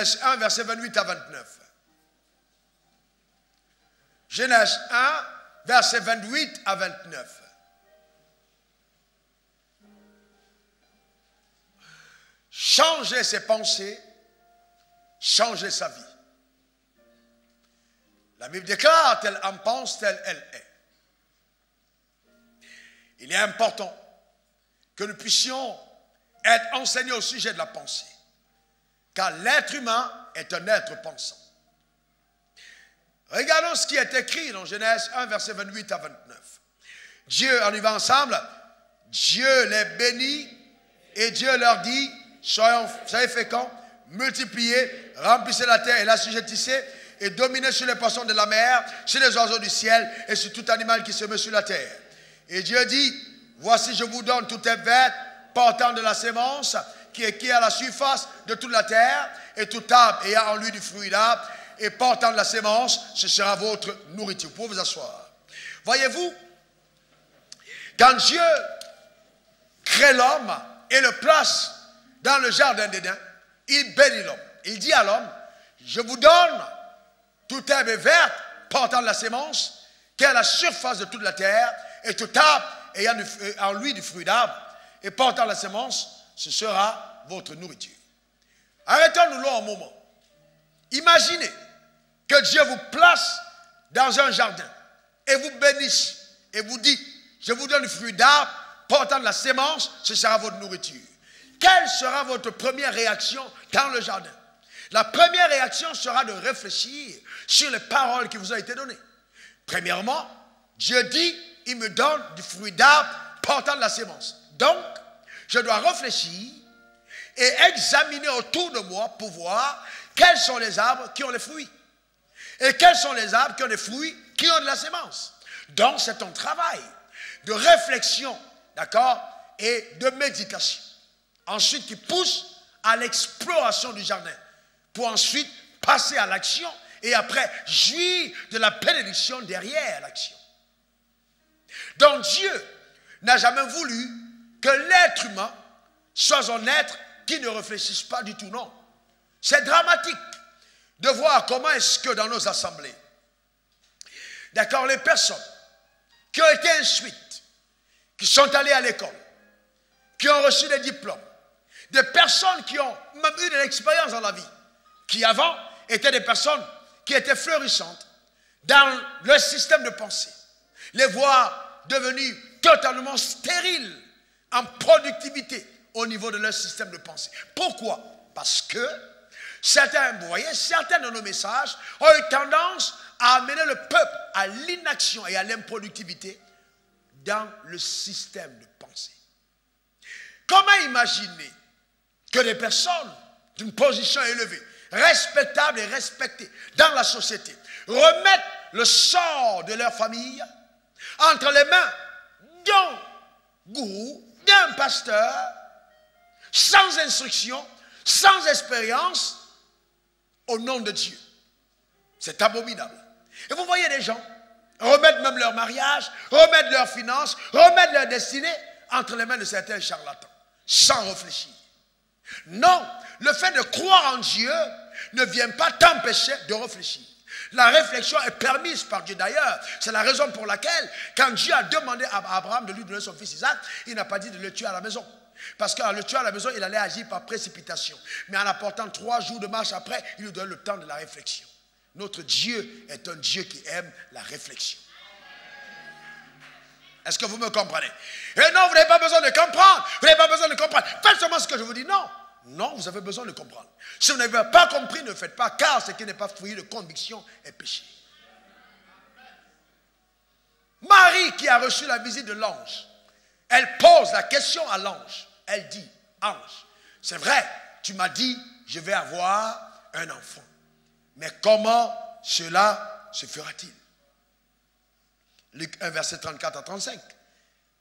Genèse 1, verset 28 à 29. Genèse 1, verset 28 à 29. Changer ses pensées, changer sa vie. La Bible déclare, telle âme pense, telle elle est. Il est important que nous puissions être enseignés au sujet de la pensée. Car l'être humain est un être pensant. Regardons ce qui est écrit dans Genèse 1, verset 28 à 29. Dieu, on y va ensemble, Dieu les bénit et Dieu leur dit, soyez féconds, multipliez, remplissez la terre et l'assujettissez et dominez sur les poissons de la mer, sur les oiseaux du ciel et sur tout animal qui se meut sur la terre. Et Dieu dit, voici je vous donne toute bête portant de la sémence qui est à la surface de toute la terre et tout arbre ayant en lui du fruit d'arbre et portant de la sémence, ce sera votre nourriture. Vous pouvez vous asseoir. Voyez-vous, quand Dieu crée l'homme et le place dans le jardin d'Éden, il bénit l'homme. Il dit à l'homme, je vous donne toute herbe verte portant de la sémence qui est à la surface de toute la terre et tout arbre ayant en lui du fruit d'arbre et portant la sémence, ce sera votre nourriture. Arrêtons-nous là un moment. Imaginez que Dieu vous place dans un jardin et vous bénisse et vous dit, je vous donne du fruit d'arbre portant de la sémence, ce sera votre nourriture. Quelle sera votre première réaction dans le jardin? La première réaction sera de réfléchir sur les paroles qui vous ont été données. Premièrement, Dieu dit, il me donne du fruit d'arbre portant de la sémence. Donc, je dois réfléchir et examiner autour de moi pour voir quels sont les arbres qui ont les fruits. Et quels sont les arbres qui ont des fruits qui ont de la sémence. Donc, c'est un travail de réflexion, d'accord, et de méditation. Ensuite, qui pousse à l'exploration du jardin pour ensuite passer à l'action et après jouir de la bénédiction derrière l'action. Donc, Dieu n'a jamais voulu que l'être humain soit un être qui ne réfléchisse pas du tout, non. C'est dramatique de voir comment est-ce que dans nos assemblées, d'accord, les personnes qui ont été instruites, qui sont allées à l'école, qui ont reçu des diplômes, des personnes qui ont même eu de l'expérience dans la vie, qui avant étaient des personnes qui étaient florissantes dans leur système de pensée, les voir devenus totalement stériles en productivité au niveau de leur système de pensée. Pourquoi? Parce que certains, vous voyez, certains de nos messages ont eu tendance à amener le peuple à l'inaction et à l'improductivité dans le système de pensée. Comment imaginer que des personnes d'une position élevée, respectables et respectées dans la société, remettent le sort de leur famille entre les mains d'un gourou, d'un pasteur, sans instruction, sans expérience, au nom de Dieu? C'est abominable. Et vous voyez des gens remettre même leur mariage, remettre leurs finances, remettre leur destinée entre les mains de certains charlatans, sans réfléchir. Non, le fait de croire en Dieu ne vient pas t'empêcher de réfléchir. La réflexion est permise par Dieu d'ailleurs. C'est la raison pour laquelle, quand Dieu a demandé à Abraham de lui donner son fils Isaac, il n'a pas dit de le tuer à la maison. Parce qu'en le tuant à la maison, il allait agir par précipitation. Mais en apportant 3 jours de marche après, il lui donne le temps de la réflexion. Notre Dieu est un Dieu qui aime la réflexion. Est-ce que vous me comprenez? Et non, vous n'avez pas besoin de comprendre. Vous n'avez pas besoin de comprendre. Faites seulement ce que je vous dis. Non. Non, vous avez besoin de comprendre. Si vous n'avez pas compris, ne faites pas, car ce qui n'est pas fruit de conviction est péché. Marie, qui a reçu la visite de l'ange, elle pose la question à l'ange. Elle dit, ange, c'est vrai, tu m'as dit, je vais avoir un enfant. Mais comment cela se fera-t-il? Luc 1, verset 34 à 35.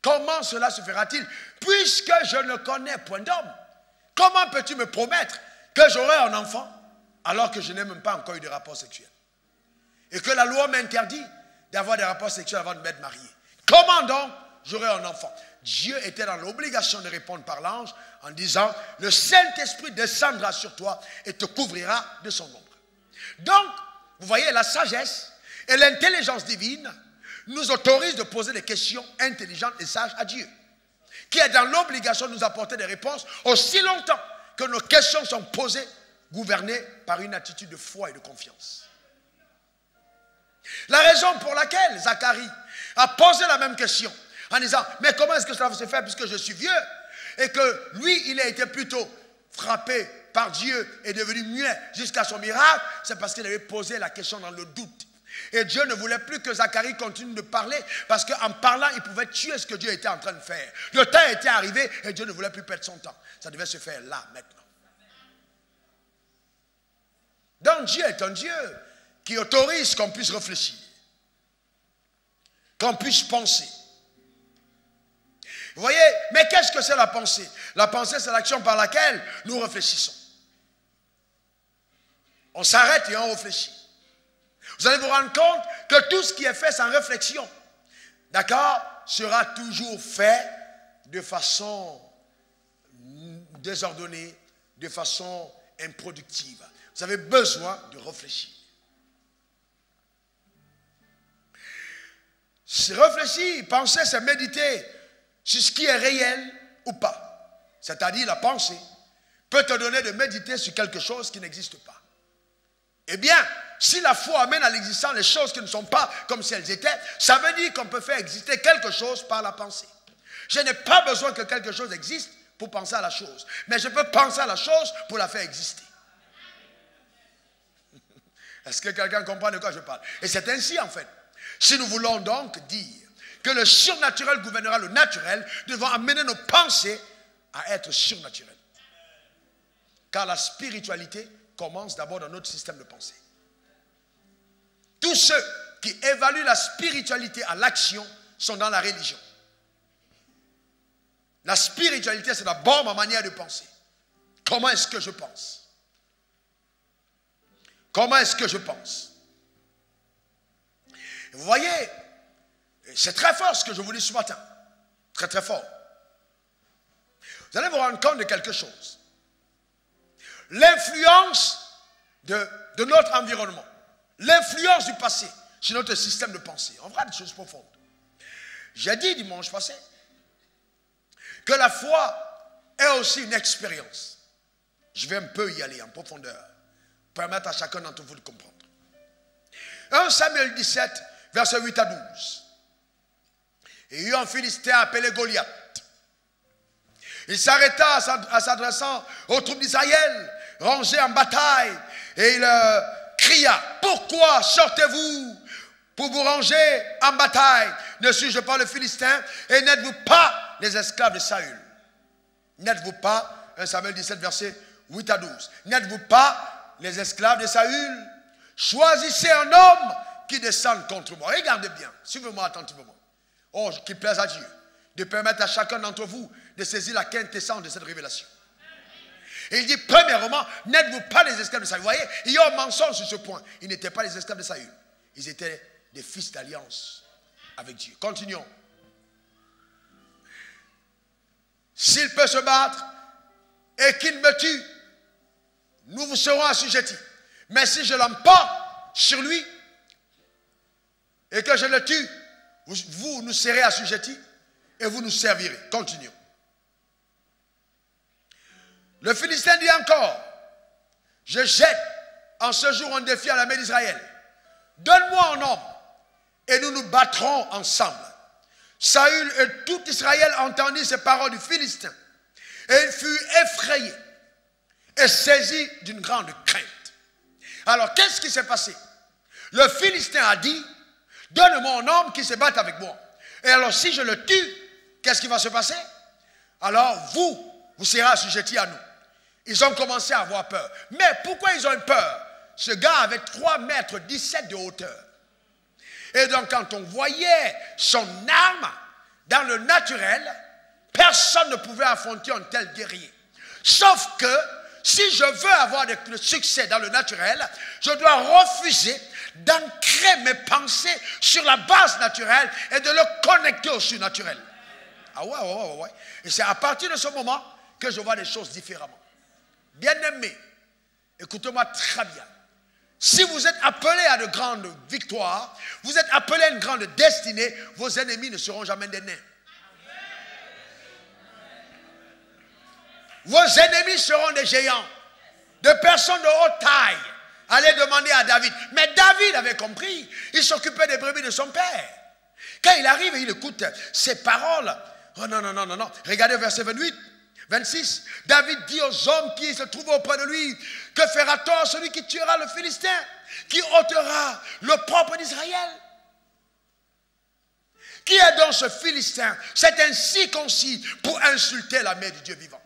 Comment cela se fera-t-il? Puisque je ne connais point d'homme. Comment peux-tu me promettre que j'aurai un enfant alors que je n'ai même pas encore eu de rapport sexuel? Et que la loi m'interdit d'avoir des rapports sexuels avant de m'être marié. Comment donc j'aurai un enfant. Dieu était dans l'obligation de répondre par l'ange en disant, le Saint-Esprit descendra sur toi et te couvrira de son ombre. Donc, vous voyez, la sagesse et l'intelligence divine nous autorisent de poser des questions intelligentes et sages à Dieu, qui est dans l'obligation de nous apporter des réponses aussi longtemps que nos questions sont posées, gouvernées par une attitude de foi et de confiance. La raison pour laquelle Zacharie a posé la même question en disant, mais comment est-ce que cela va se faire puisque je suis vieux, et que lui, il a été plutôt frappé par Dieu et devenu muet jusqu'à son miracle, c'est parce qu'il avait posé la question dans le doute. Et Dieu ne voulait plus que Zacharie continue de parler, parce qu'en parlant, il pouvait tuer ce que Dieu était en train de faire. Le temps était arrivé et Dieu ne voulait plus perdre son temps. Ça devait se faire là, maintenant. Donc Dieu est un Dieu qui autorise qu'on puisse réfléchir, qu'on puisse penser. Vous voyez, mais qu'est-ce que c'est la pensée? La pensée, c'est l'action par laquelle nous réfléchissons. On s'arrête et on réfléchit. Vous allez vous rendre compte que tout ce qui est fait sans réflexion, d'accord, sera toujours fait de façon désordonnée, de façon improductive. Vous avez besoin de réfléchir. Réfléchir, penser, c'est méditer sur ce qui est réel ou pas. C'est-à-dire la pensée peut te donner de méditer sur quelque chose qui n'existe pas. Eh bien, si la foi amène à l'existence les choses qui ne sont pas comme si elles étaient, ça veut dire qu'on peut faire exister quelque chose par la pensée. Je n'ai pas besoin que quelque chose existe pour penser à la chose, mais je peux penser à la chose pour la faire exister. Est-ce que quelqu'un comprend de quoi je parle? Et c'est ainsi en fait. Si nous voulons donc dire que le surnaturel gouvernera le naturel, nous devons amener nos pensées à être surnaturelles. Car la spiritualité commence d'abord dans notre système de pensée. Tous ceux qui évaluent la spiritualité à l'action sont dans la religion. La spiritualité, c'est d'abord ma manière de penser. Comment est-ce que je pense? Comment est-ce que je pense? Vous voyez, c'est très fort ce que je vous dis ce matin. Très très fort. Vous allez vous rendre compte de quelque chose. L'influence de notre environnement. L'influence du passé sur notre système de pensée. On verra des choses profondes. J'ai dit dimanche passé que la foi est aussi une expérience. Je vais un peu y aller en profondeur. Permettre à chacun d'entre vous de comprendre. 1 Samuel 17, versets 8 à 12. Il y eut un Philistin appelé Goliath. Il s'arrêta en s'adressant aux troupes d'Israël, rangées en bataille, et il cria, « Pourquoi sortez-vous pour vous ranger en bataille? Ne suis-je pas le Philistin? Et n'êtes-vous pas les esclaves de Saül? » N'êtes-vous pas, 1 Samuel 17, versets 8 à 12. N'êtes-vous pas les esclaves de Saül? Choisissez un homme qui descende contre moi. Regardez bien, suivez-moi attentivement. Oh, qu'il plaise à Dieu de permettre à chacun d'entre vous de saisir la quintessence de cette révélation. Et il dit, premièrement, n'êtes-vous pas les esclaves de Saül? Vous voyez, il y a un mensonge sur ce point. Ils n'étaient pas les esclaves de Saül. Ils étaient des fils d'alliance avec Dieu. Continuons. S'il peut se battre et qu'il me tue, nous vous serons assujettis. Mais si je l'emporte sur lui et que je le tue, vous nous serez assujettis et vous nous servirez. Continuons. Le Philistin dit encore, je jette en ce jour un défi à l'armée d'Israël. Donne-moi un homme et nous nous battrons ensemble. Saül et tout Israël entendit ces paroles du Philistin et il fut effrayé et saisi d'une grande crainte. Alors, qu'est-ce qui s'est passé? Le Philistin a dit, donne-moi un homme qui se batte avec moi. Et alors, si je le tue, qu'est-ce qui va se passer? Alors, vous serez assujettis à nous. Ils ont commencé à avoir peur. Mais pourquoi ils ont eu peur? Ce gars avait 3 mètres 17 de hauteur. Et donc, quand on voyait son arme dans le naturel, personne ne pouvait affronter un tel guerrier. Sauf que, si je veux avoir le succès dans le naturel, je dois refuser d'ancrer mes pensées sur la base naturelle et de le connecter au surnaturel. Ah ouais, ouais, ouais, ouais. Et c'est à partir de ce moment que je vois les choses différemment. Bien-aimés, écoutez-moi très bien. Si vous êtes appelés à de grandes victoires, vous êtes appelés à une grande destinée, vos ennemis ne seront jamais des nains. Vos ennemis seront des géants, des personnes de haute taille. Allez demander à David. Mais David avait compris. Il s'occupait des brebis de son père. Quand il arrive et il écoute ces paroles. Oh non, non, non, non, non. Regardez verset 28, 26. David dit aux hommes qui se trouvent auprès de lui. Que fera-t-on à celui qui tuera le Philistin? Qui ôtera le propre d'Israël? Qui est donc ce Philistin? C'est ainsi concis pour insulter la mère du Dieu vivant.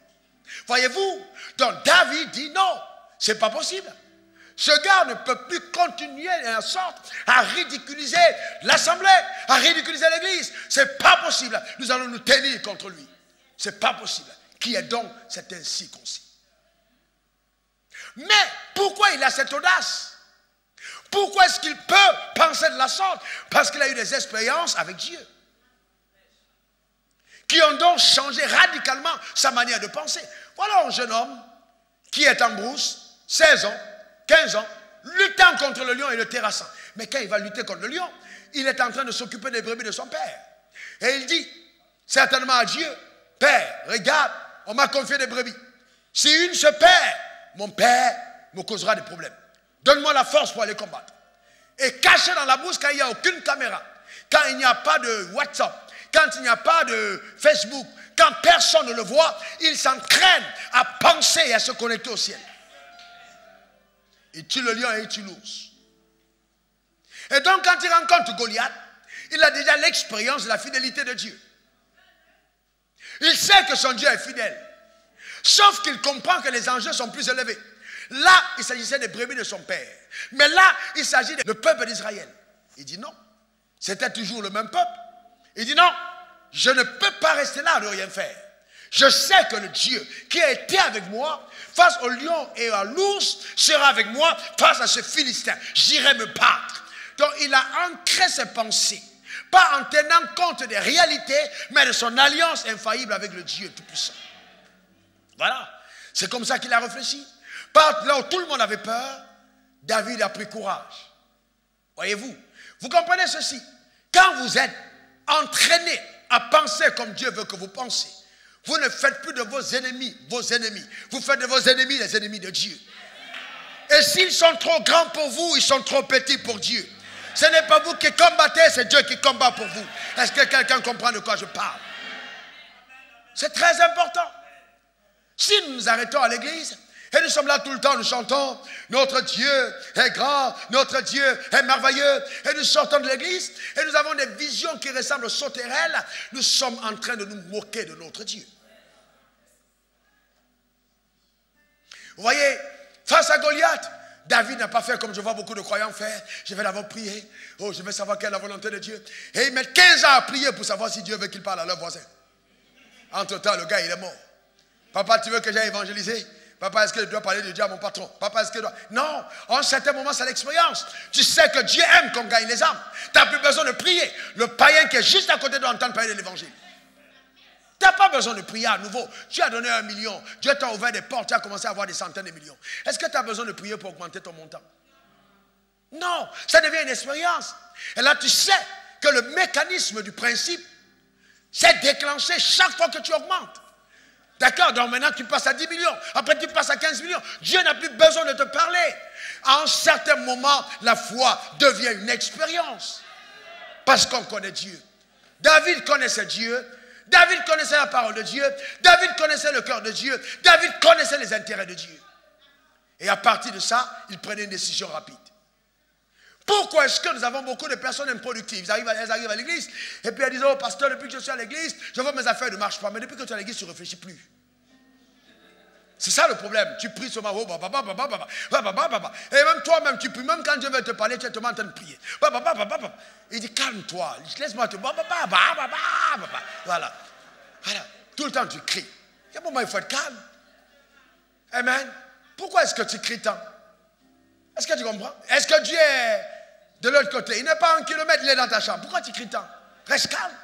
Voyez-vous? Donc David dit non, c'est pas possible. Ce gars ne peut plus continuer en sorte à ridiculiser l'assemblée, à ridiculiser l'église. C'est pas possible. Nous allons nous tenir contre lui. C'est pas possible. Qui est donc cet ainsi concis? Mais pourquoi il a cette audace? Pourquoi est-ce qu'il peut penser de la sorte? Parce qu'il a eu des expériences avec Dieu qui ont donc changé radicalement sa manière de penser. Voilà un jeune homme qui est en brousse, 16 ans, 15 ans, luttant contre le lion et le terrassant. Mais quand il va lutter contre le lion, il est en train de s'occuper des brebis de son père. Et il dit certainement à Dieu, Père, regarde, on m'a confié des brebis. Si une se perd, mon père me causera des problèmes. Donne-moi la force pour aller combattre. Et caché dans la brousse, quand il n'y a aucune caméra, quand il n'y a pas de WhatsApp, quand il n'y a pas de Facebook, quand personne ne le voit, il s'entraîne à penser et à se connecter au ciel. Il tue le lion et il tue l'ours. Et donc quand il rencontre Goliath, il a déjà l'expérience de la fidélité de Dieu. Il sait que son Dieu est fidèle. Sauf qu'il comprend que les enjeux sont plus élevés. Là, il s'agissait des brebis de son père. Mais là, il s'agit du peuple d'Israël. Il dit non. C'était toujours le même peuple. Il dit non, je ne peux pas rester là à ne rien faire. Je sais que le Dieu qui a été avec moi face au lion et à l'ours sera avec moi face à ce Philistin. J'irai me battre. Donc il a ancré ses pensées, pas en tenant compte des réalités, mais de son alliance infaillible avec le Dieu Tout-Puissant. Voilà. C'est comme ça qu'il a réfléchi. Là où tout le monde avait peur, David a pris courage. Voyez-vous, vous comprenez ceci. Quand vous êtes entraîné à penser comme Dieu veut que vous pensiez, vous ne faites plus de vos ennemis, vous faites de vos ennemis les ennemis de Dieu. Et s'ils sont trop grands pour vous, ils sont trop petits pour Dieu. Ce n'est pas vous qui combattez, c'est Dieu qui combat pour vous. Est-ce que quelqu'un comprend de quoi je parle? C'est très important. Si nous nous arrêtons à l'église, et nous sommes là tout le temps, nous chantons, notre Dieu est grand, notre Dieu est merveilleux, et nous sortons de l'église, et nous avons des visions qui ressemblent aux sauterelles, nous sommes en train de nous moquer de notre Dieu. Vous voyez, face à Goliath, David n'a pas fait comme je vois beaucoup de croyants faire. Je vais d'abord prier. Oh, je vais savoir quelle est la volonté de Dieu. Et ils mettent 15 ans à prier pour savoir si Dieu veut qu'ils parlent à leur voisin. Entre-temps, le gars, il est mort. Papa, tu veux que j'aille évangéliser? Papa, est-ce que je dois parler de Dieu à mon patron? Papa, est-ce que je dois... Non, en certains moments, c'est l'expérience. Tu sais que Dieu aime qu'on gagne les âmes. Tu n'as plus besoin de prier. Le païen qui est juste à côté doit entendre parler de l'évangile. Tu n'as pas besoin de prier à nouveau. Tu as donné 1 million. Dieu t'a ouvert des portes. Tu as commencé à avoir des centaines de millions. Est-ce que tu as besoin de prier pour augmenter ton montant? Non, ça devient une expérience. Et là, tu sais que le mécanisme du principe s'est déclenché chaque fois que tu augmentes. D'accord? Donc maintenant tu passes à 10 millions. Après tu passes à 15 millions. Dieu n'a plus besoin de te parler. À un certain moment, la foi devient une expérience. Parce qu'on connaît Dieu. David connaissait Dieu. David connaissait la parole de Dieu. David connaissait le cœur de Dieu. David connaissait les intérêts de Dieu. Et à partir de ça, il prenait une décision rapide. Pourquoi est-ce que nous avons beaucoup de personnes improductives? Elles arrivent à l'église et puis elles disent, oh pasteur, depuis que je suis à l'église, je vois mes affaires ne marchent pas. Mais depuis que tu es à l'église, tu ne réfléchis plus. C'est ça le problème. Tu pries seulement, oh, et même toi-même, tu pries. Même quand Dieu veut te parler, tu es en train de prier. Il dit, calme-toi, laisse-moi te... Voilà. Tout le temps, tu cries. Il y a un moment, il faut être calme. Amen. Pourquoi est-ce que tu cries tant? Est-ce que tu comprends? Est-ce que Dieu est de l'autre côté? Il n'est pas à 1 kilomètre, il est dans ta chambre. Pourquoi tu cries tant? Reste calme.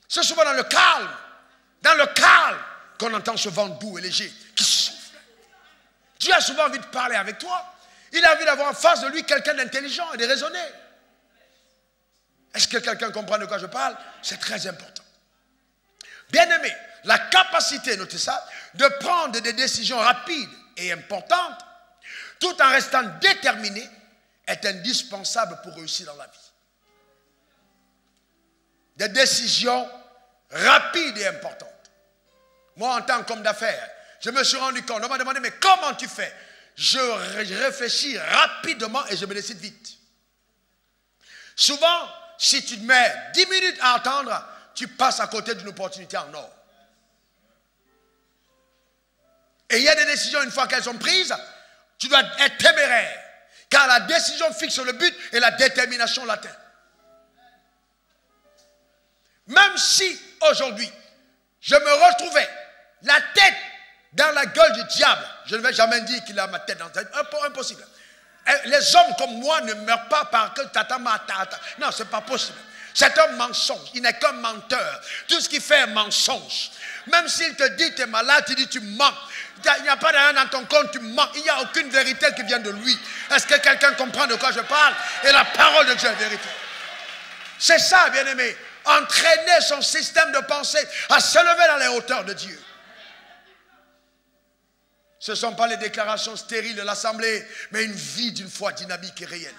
C'est souvent dans le calme, qu'on entend ce vent doux et léger qui souffle. Dieu a souvent envie de parler avec toi. Il a envie d'avoir en face de lui quelqu'un d'intelligent et de raisonner. Est-ce que quelqu'un comprend de quoi je parle? C'est très important. Bien-aimé, la capacité, notez ça, de prendre des décisions rapides et importantes, tout en restant déterminé, est indispensable pour réussir dans la vie. Des décisions rapides et importantes. Moi, en tant qu'homme d'affaires, je me suis rendu compte, on m'a demandé, mais comment tu fais? Je réfléchis rapidement et je me décide vite. Souvent, si tu te mets 10 minutes à attendre, tu passes à côté d'une opportunité en or. Et il y a des décisions, une fois qu'elles sont prises, tu dois être téméraire. Car la décision fixe le but et la détermination l'atteint. Même si, aujourd'hui, je me retrouvais la tête dans la gueule du diable, je ne vais jamais dire qu'il a ma tête dans la tête. Impossible. Les hommes comme moi ne meurent pas parce que tata mata. Non, ce n'est pas possible. C'est un mensonge. Il n'est qu'un menteur. Tout ce qu'il fait est mensonge. Même s'il te dit tu es malade, tu dis tu mens. Il n'y a pas d'argent dans ton compte, tu mens. Il n'y a aucune vérité qui vient de lui. Est-ce que quelqu'un comprend de quoi je parle? Et la parole de Dieu est vérité. C'est ça, bien-aimé. Entraîner son système de pensée à se lever dans les hauteurs de Dieu. Ce ne sont pas les déclarations stériles de l'Assemblée, mais une vie d'une foi dynamique et réelle.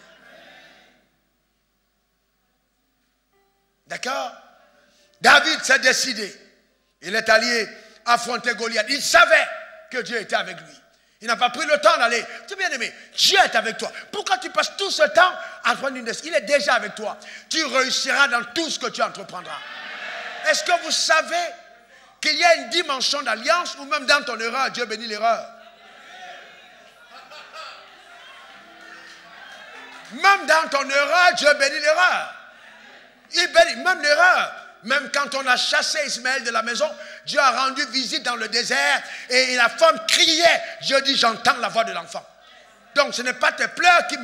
D'accord? David s'est décidé. Il est allé affronter Goliath. Il savait que Dieu était avec lui. Il n'a pas pris le temps d'aller. Tu es bien aimé. Dieu est avec toi. Pourquoi tu passes tout ce temps à prendre une décision? Il est déjà avec toi. Tu réussiras dans tout ce que tu entreprendras. Est-ce que vous savez qu'il y a une dimension d'alliance ou même dans ton erreur, Dieu bénit l'erreur? Même dans ton erreur, Dieu bénit l'erreur. Il bénit même l'erreur. Même quand on a chassé Ismaël de la maison, Dieu a rendu visite dans le désert et la femme criait. Dieu dit, j'entends la voix de l'enfant. Donc ce n'est pas tes pleurs qui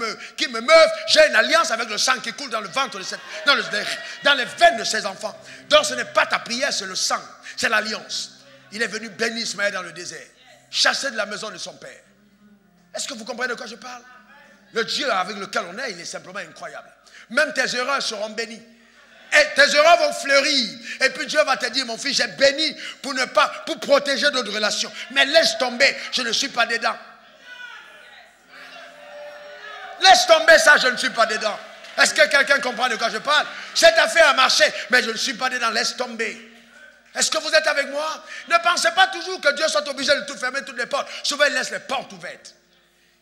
me meuvent. J'ai une alliance avec le sang qui coule dans le ventre, dans les veines de ses enfants. Donc ce n'est pas ta prière, c'est le sang. C'est l'alliance. Il est venu bénir Ismaël dans le désert, chassé de la maison de son père. Est-ce que vous comprenez de quoi je parle? Le Dieu avec lequel on est, il est simplement incroyable. Même tes erreurs seront bénies. Et tes erreurs vont fleurir. Et puis Dieu va te dire, mon fils, j'ai béni pour protéger notre relation. Mais laisse tomber, je ne suis pas dedans. Laisse tomber ça, je ne suis pas dedans. Est-ce que quelqu'un comprend de quoi je parle? Cette affaire a marché, mais je ne suis pas dedans, laisse tomber. Est-ce que vous êtes avec moi? Ne pensez pas toujours que Dieu soit obligé de tout fermer, toutes les portes. Souvent, il laisse les portes ouvertes.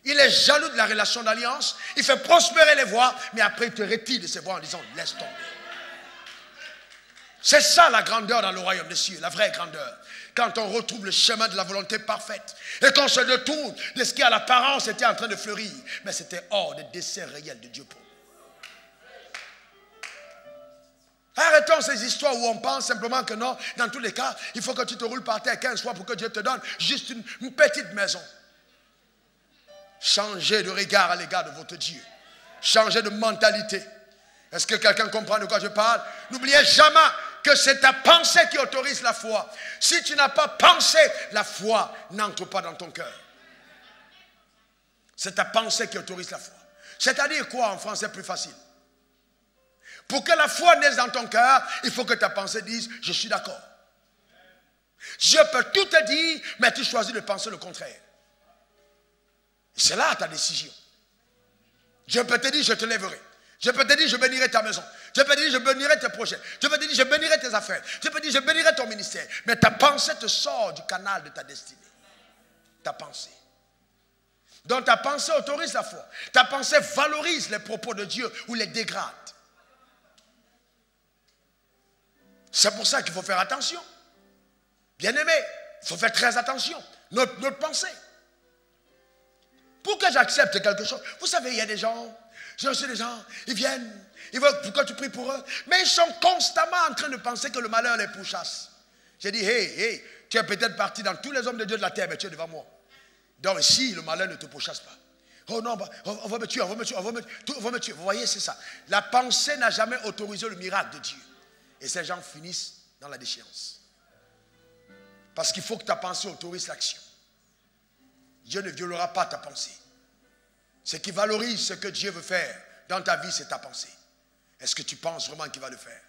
Il est jaloux de la relation d'alliance. Il fait prospérer les voies, mais après il te retire de ses voies en disant, laisse tomber. C'est ça la grandeur dans le royaume des cieux, la vraie grandeur. Quand on retrouve le chemin de la volonté parfaite et qu'on se détourne de ce qui à l'apparence était en train de fleurir, mais c'était hors des desseins réels de Dieu pour nous. Arrêtons ces histoires où on pense simplement que non, dans tous les cas, il faut que tu te roules par terre 15 fois pour que Dieu te donne juste une petite maison. Changez de regard à l'égard de votre Dieu. Changez de mentalité. Est-ce que quelqu'un comprend de quoi je parle? N'oubliez jamais que c'est ta pensée qui autorise la foi. Si tu n'as pas pensé, la foi n'entre pas dans ton cœur. C'est ta pensée qui autorise la foi. C'est-à-dire quoi en français plus facile? Pour que la foi naisse dans ton cœur, il faut que ta pensée dise, je suis d'accord. Dieu peut tout te dire, mais tu choisis de penser le contraire. C'est là ta décision. Dieu peut te dire, je te lèverai. Je peux te dire, je bénirai ta maison. Je peux te dire, je bénirai tes projets. Je peux te dire, je bénirai tes affaires. Je peux te dire, je bénirai ton ministère. Mais ta pensée te sort du canal de ta destinée. Ta pensée. Donc ta pensée autorise la foi. Ta pensée valorise les propos de Dieu ou les dégrade. C'est pour ça qu'il faut faire attention. Bien-aimé, il faut faire très attention. Notre pensée. Pour que j'accepte quelque chose, vous savez, il y a des gens, j'ai reçu des gens, ils viennent, ils veulent pourquoi tu pries pour eux, mais ils sont constamment en train de penser que le malheur les pourchasse. J'ai dit, hey, tu es peut-être parti dans tous les hommes de Dieu de la terre, mais tu es devant moi. Donc ici, le malheur ne te pourchasse pas. Oh non, on va me tuer, on va me tuer. Vous voyez, c'est ça. La pensée n'a jamais autorisé le miracle de Dieu. Et ces gens finissent dans la déchéance. Parce qu'il faut que ta pensée autorise l'action. Dieu ne violera pas ta pensée. Ce qui valorise ce que Dieu veut faire dans ta vie, c'est ta pensée. Est-ce que tu penses vraiment qu'il va le faire?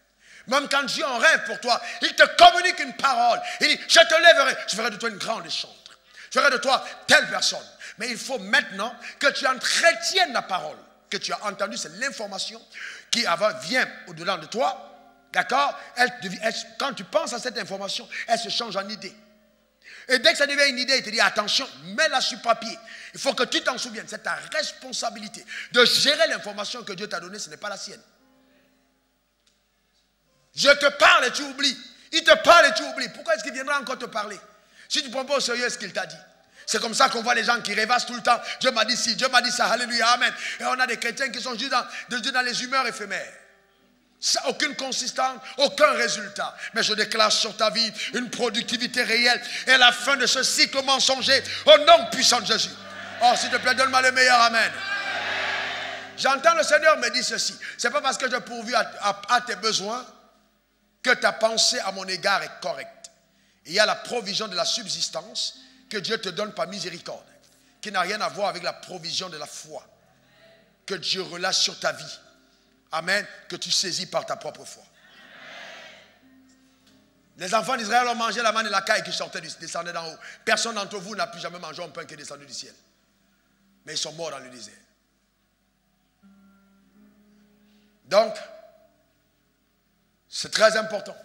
Même quand Dieu en rêve pour toi, il te communique une parole. Il dit, je te lèverai, je ferai de toi une grande chantre. Je ferai de toi telle personne. Mais il faut maintenant que tu entretiennes la parole que tu as entendue. C'est l'information qui vient au-delà de toi. D'accord? Quand tu penses à cette information, elle se change en idée. Et dès que ça devient une idée, il te dit, attention, mets-la sur papier. Il faut que tu t'en souviennes. C'est ta responsabilité de gérer l'information que Dieu t'a donnée. Ce n'est pas la sienne. Je te parle et tu oublies. Il te parle et tu oublies. Pourquoi est-ce qu'il viendra encore te parler? Si tu ne prends pas au sérieux ce qu'il t'a dit. C'est comme ça qu'on voit les gens qui rêvassent tout le temps. Dieu m'a dit ci, Dieu m'a dit ça, alléluia, amen. Et on a des chrétiens qui sont juste dans les humeurs éphémères. Ça, aucune consistance, aucun résultat. Mais je déclare sur ta vie une productivité réelle et la fin de ce cycle mensonger au nom puissant de Jésus. Oh, s'il te plaît, donne-moi le meilleur amen. J'entends le Seigneur me dire ceci. C'est pas parce que j'ai pourvu à tes besoins que ta pensée à mon égard est correcte. Il y a la provision de la subsistance que Dieu te donne par miséricorde, qui n'a rien à voir avec la provision de la foi que Dieu relâche sur ta vie. Amen, que tu saisis par ta propre foi. Les enfants d'Israël ont mangé la manne et la caille qui descendait d'en haut. Personne d'entre vous n'a plus jamais mangé un pain qui est descendu du ciel. Mais ils sont morts dans le désert. Donc, c'est très important.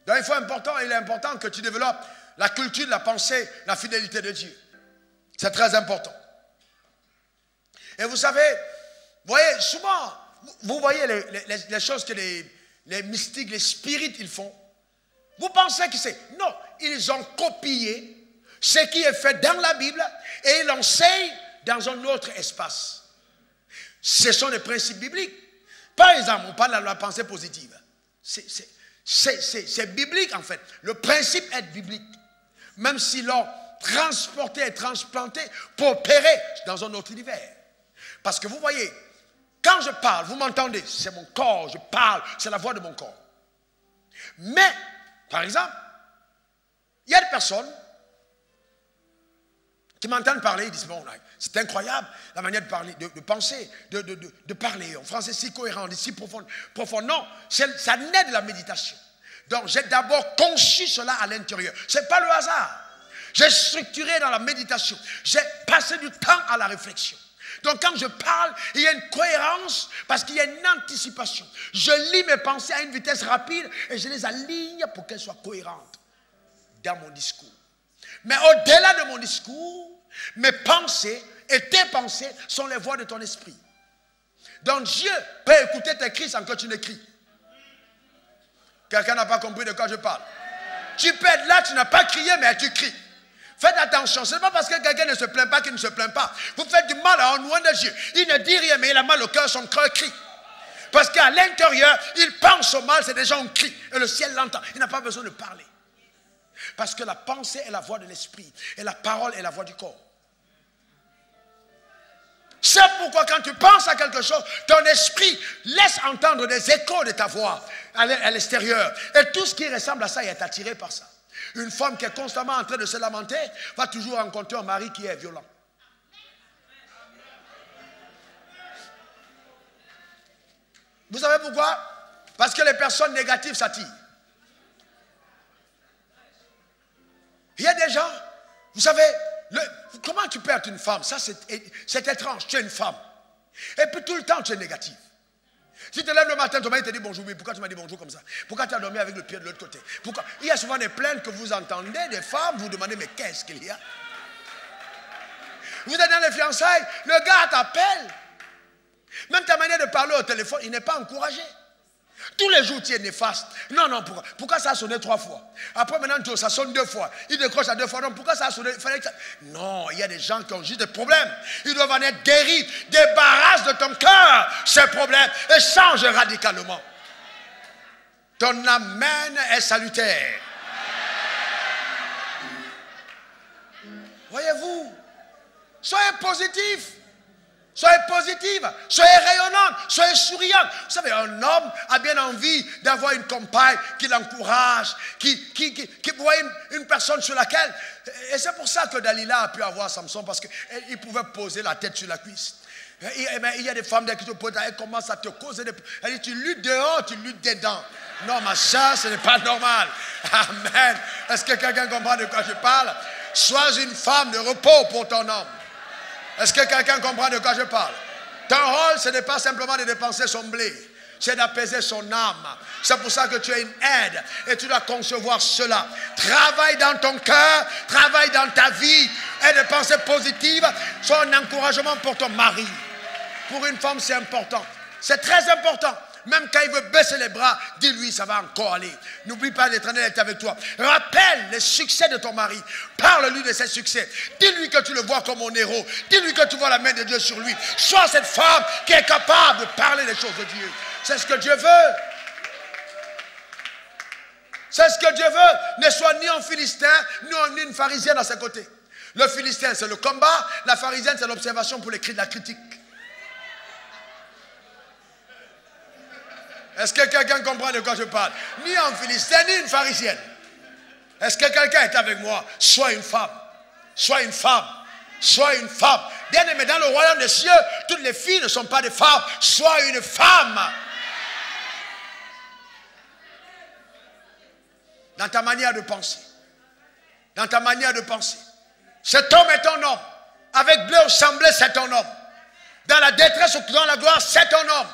Donc, il est important que tu développes la culture de la pensée, la fidélité de Dieu. C'est très important. Et vous savez, voyez, souvent, vous voyez les choses que les mystiques, les spirites, ils font. Vous pensez que c'est... Non, ils ont copié ce qui est fait dans la Bible et ils l'enseignent dans un autre espace. Ce sont des principes bibliques. Par exemple, on parle de la pensée positive. C'est biblique en fait. Le principe est biblique. Même s'ils l'ont transporté et transplanté pour opérer dans un autre univers. Parce que vous voyez, quand je parle, vous m'entendez, c'est mon corps, je parle, c'est la voix de mon corps. Mais, par exemple, il y a des personnes qui m'entendent parler, ils disent, bon, c'est incroyable la manière de parler, de penser, de parler. En français, si cohérent, si profond. Non, ça naît de la méditation. Donc, j'ai d'abord conçu cela à l'intérieur. Ce n'est pas le hasard. J'ai structuré dans la méditation. J'ai passé du temps à la réflexion. Donc, quand je parle, il y a une cohérence parce qu'il y a une anticipation. Je lis mes pensées à une vitesse rapide et je les aligne pour qu'elles soient cohérentes dans mon discours. Mais au-delà de mon discours, mes pensées et tes pensées sont les voix de ton esprit. Donc Dieu peut écouter tes cris sans que tu ne cries. Quelqu'un n'a pas compris de quoi je parle. Tu peux être là, tu n'as pas crié, mais tu cries. Faites attention, ce n'est pas parce que quelqu'un ne se plaint pas qu'il ne se plaint pas. Vous faites du mal à un loin de Dieu. Il ne dit rien, mais il a mal au cœur, son cœur crie. Parce qu'à l'intérieur, il pense au mal, c'est déjà un cri. Et le ciel l'entend. Il n'a pas besoin de parler. Parce que la pensée est la voix de l'esprit. Et la parole est la voix du corps. C'est pourquoi quand tu penses à quelque chose, ton esprit laisse entendre des échos de ta voix à l'extérieur. Et tout ce qui ressemble à ça est attiré par ça. Une femme qui est constamment en train de se lamenter va toujours rencontrer un mari qui est violent. Vous savez pourquoi? Parce que les personnes négatives s'attirent. Il y a des gens, vous savez, comment tu peux être une femme? Ça, c'est étrange. Tu es une femme. Et puis tout le temps, tu es négative. Si tu te lèves le matin, ton mari te dit bonjour, mais pourquoi tu m'as dit bonjour comme ça? Pourquoi tu as dormi avec le pied de l'autre côté? Pourquoi? Il y a souvent des plaintes que vous entendez, des femmes, vous demandez, mais qu'est-ce qu'il y a? Vous êtes dans les fiançailles, le gars t'appelle. Même ta manière de parler au téléphone, il n'est pas encouragé. Tous les jours, tu es néfaste. Non, pourquoi? Pourquoi ça a sonné 3 fois? Après, maintenant, ça sonne 2 fois. Il décroche à 2 fois. Non, pourquoi ça a sonné? Non, il y a des gens qui ont juste des problèmes. Ils doivent en être guéris. Débarrasse de ton cœur ces problèmes et change radicalement. Ton amen est salutaire. Voyez-vous, soyez positifs. Soyez positive, soyez rayonnante, soyez souriante. Vous savez, un homme a bien envie d'avoir une compagne qui l'encourage, qui voit une personne sur laquelle... Et c'est pour ça que Dalila a pu avoir Samson, parce qu'il pouvait poser la tête sur la cuisse. Il y a des femmes qui te posent, elles commencent à te causer des... Elle dit, tu luttes dehors, tu luttes dedans. Non, ma soeur, ce n'est pas normal. Amen. Est-ce que quelqu'un comprend de quoi je parle? Sois une femme de repos pour ton homme. Est-ce que quelqu'un comprend de quoi je parle? Ton rôle, ce n'est pas simplement de dépenser son blé, c'est d'apaiser son âme. C'est pour ça que tu es une aide et tu dois concevoir cela. Travaille dans ton cœur, travaille dans ta vie et des pensées positives sont un encouragement pour ton mari. Pour une femme, c'est important. C'est très important. Même quand il veut baisser les bras, dis-lui, ça va encore aller. N'oublie pas, l'Éternel est avec toi. Rappelle les succès de ton mari. Parle-lui de ses succès. Dis-lui que tu le vois comme mon héros. Dis-lui que tu vois la main de Dieu sur lui. Sois cette femme qui est capable de parler des choses de Dieu. C'est ce que Dieu veut. C'est ce que Dieu veut. Ne sois ni un Philistin, ni une pharisienne à ses côtés. Le Philistin, c'est le combat. La pharisienne, c'est l'observation pour les cris de la critique. Est-ce que quelqu'un comprend de quoi je parle? Ni un Philistin, ni une pharisienne. Est-ce que quelqu'un est avec moi? Sois une femme. Sois une femme. Sois une femme. Bien aimé, dans le royaume des cieux, toutes les filles ne sont pas des femmes. Sois une femme. Dans ta manière de penser. Dans ta manière de penser. Cet homme est ton homme. Avec bleu semblé, c'est ton homme. Dans la détresse ou dans la gloire, c'est ton homme.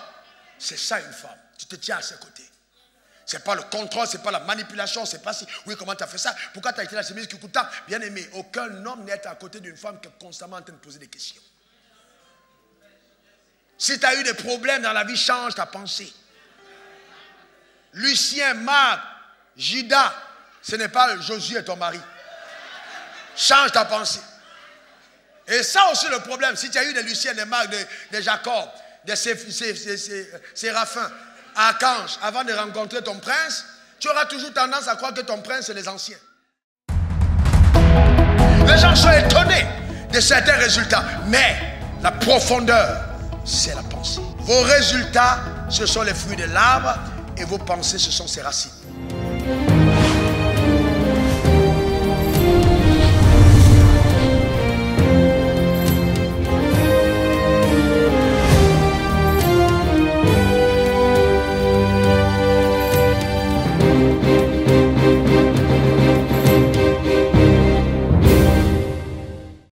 C'est ça une femme. Tu te tiens à ses côtés. Ce n'est pas le contrôle, ce n'est pas la manipulation, c'est pas si, oui, comment tu as fait ça? Pourquoi tu as été la chemise qui coûte tant? Bien aimé, aucun homme n'est à côté d'une femme qui est constamment en train de poser des questions. Si tu as eu des problèmes dans la vie, change ta pensée. Lucien, Marc, Judas, ce n'est pas Josué ton mari. Change ta pensée. Et ça aussi le problème, si tu as eu des Lucien, des Marc, des Jacob, des Séraphins, Archange, avant de rencontrer ton prince, tu auras toujours tendance à croire que ton prince, c'est les anciens. Les gens sont étonnés de certains résultats, mais la profondeur, c'est la pensée. Vos résultats, ce sont les fruits de l'arbre, et vos pensées, ce sont ses racines.